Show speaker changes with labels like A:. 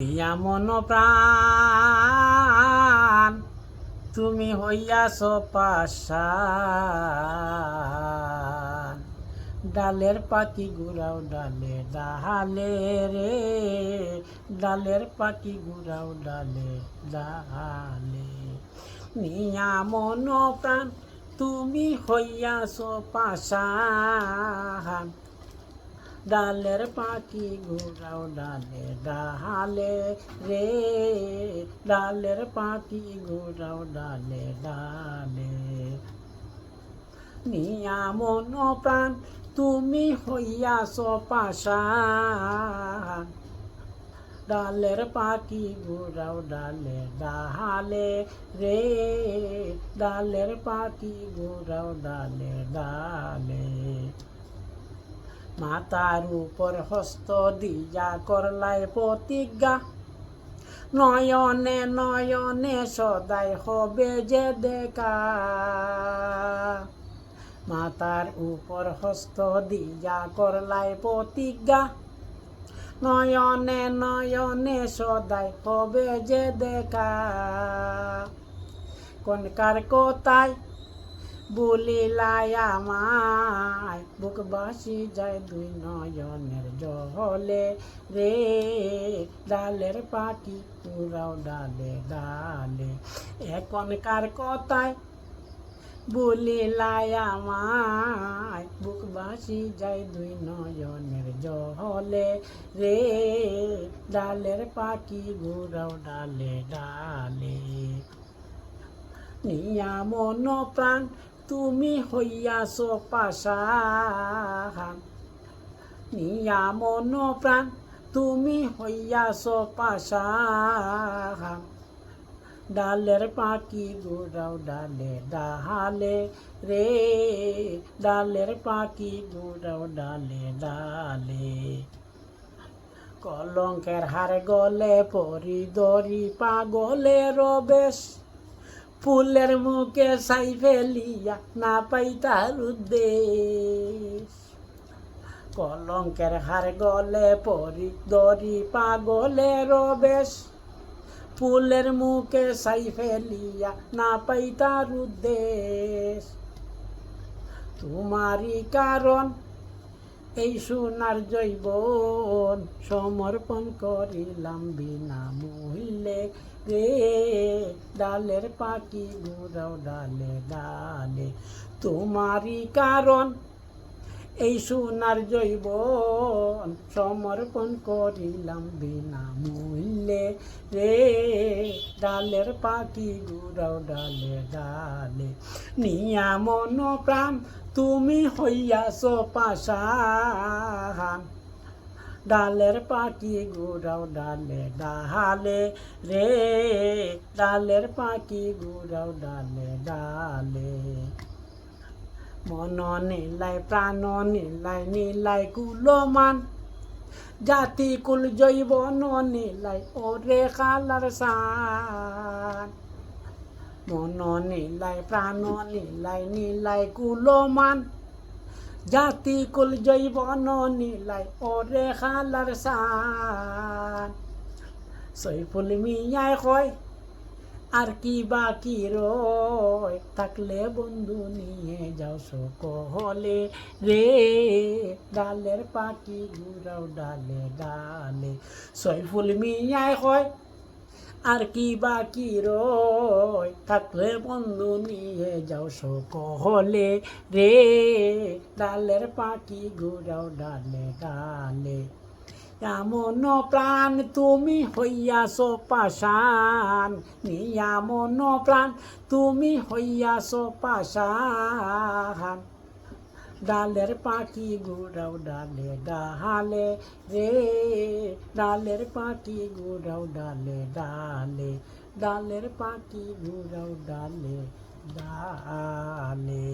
A: ইয়া মন প্রাণ তুমি হইয়াছ পাশান, ডালের পাখি ঘুরাও ডালে ডালে রে, ডালের পাখি ঘুরাও ডালে ডালে। নিয়া মন প্রাণ তুমি হইয়াছ পাশান, ডালের পাখি ঘুরাও ডালে ডালে রে, ডালের পাখি ঘুরাও ডালে ডালে। নিয়া মন প্রাণ তুমি হইয়াছ পাশান, ডালের পাখি ঘুরাও ডালে ডালে রে, ডালের পাখি ঘুরাও ডালে ডালে। মাতার উপর হস্ত দিয়া করলাই প্রতিজ্ঞা, নয়নে নয়নে সদাই হবে যে দেখা। মাতার উপর হস্ত দিয়া করলাই প্রতিজ্ঞা, নয়নে নয়নে সদাই হবে যে দেখা। কোনকার কোথায় বলিলাই আমায়, বুক বাসি যায় দুই নয়নের জলে রে, ডালের পাখি ঘুরাও ডালে ডালে। এখনকার কথায় বলিলাই আমায়, বুক বাসি যায় দুই নয়নের জলে রে, ডালের পাখি ঘুরাও ডালে ডালে। নিয়া মন প্রাণ তুমি হইয়াছ পাশান, নিয়া মন প্রাণ তুমি হইয়াছ পাশান, ডালের পাখি ঘুরাও ডালে ডালে রে, ডালের পাখি ঘুরাও ডালে ডালে। কলঙ্কের হার গলে পরি দরি পাগলের বেশ, ফুলের মুখে ছাই ফেলিয়া না পাই তার উদ্দেশ। কলঙ্কের হার গলে পরি দরি পাগলের বেশ, ফুলের মুখে ছাই ফেলিয়া না পাই তার উদ্দেশ। তোমারই কারণ এই সোনার জৈবন, সমর্পণ করিলাম বিনামূল্যে রে, ডালের পাখি ঘুরাও ডালে ডালে। তোমারই কারণ এই সোনার জৈবন, সমর্পণ করিলাম বিনামূল্যে রে, ডালের পাখি ঘুরাও ডালে ডালে। নিয়া মন প্রাণ তুমি হইয়াছ পাশান, ডালের পাখি ঘুরাও ডালে ডালে রে, ডালের পাখি ঘুরাও ডালে ডালে। মন নিলাই প্রাণ নিলাই নিলাই কুলমান, জাতি কুল জৈবন নিলাই ওরে খালার সান। মন নিলাই প্রাণ নিলাই নিলাই কুলমান, জাতি কুল জৈবন নিলাই ওরে খালার সান। সৈফুল মিয়ায় কয় আর কি বাকি রয়, থাকলে বন্ধু নিয়ে যাও সকলে রে, ডালের পাখি ঘুরাও ডালে ডালে। সৈফুল মিয়ায় কয় আর কি বাকি রয়, থাকলে বন্ধু নিয়ে যাও সকলে রে, ডালের পাখি ঘুরাও ডালে ডালে। মন প্রাণ তুমি হইয়াছ পাশান, নিয়া মন প্রাণ তুমি হইয়াছ পাশান, ডালের পাখি ঘুরাও ডালে ডালে রে, ডালের পাখি ঘুরাও ডালে ডালে, ডালের পাখি ঘুরাও ডালে ডালে।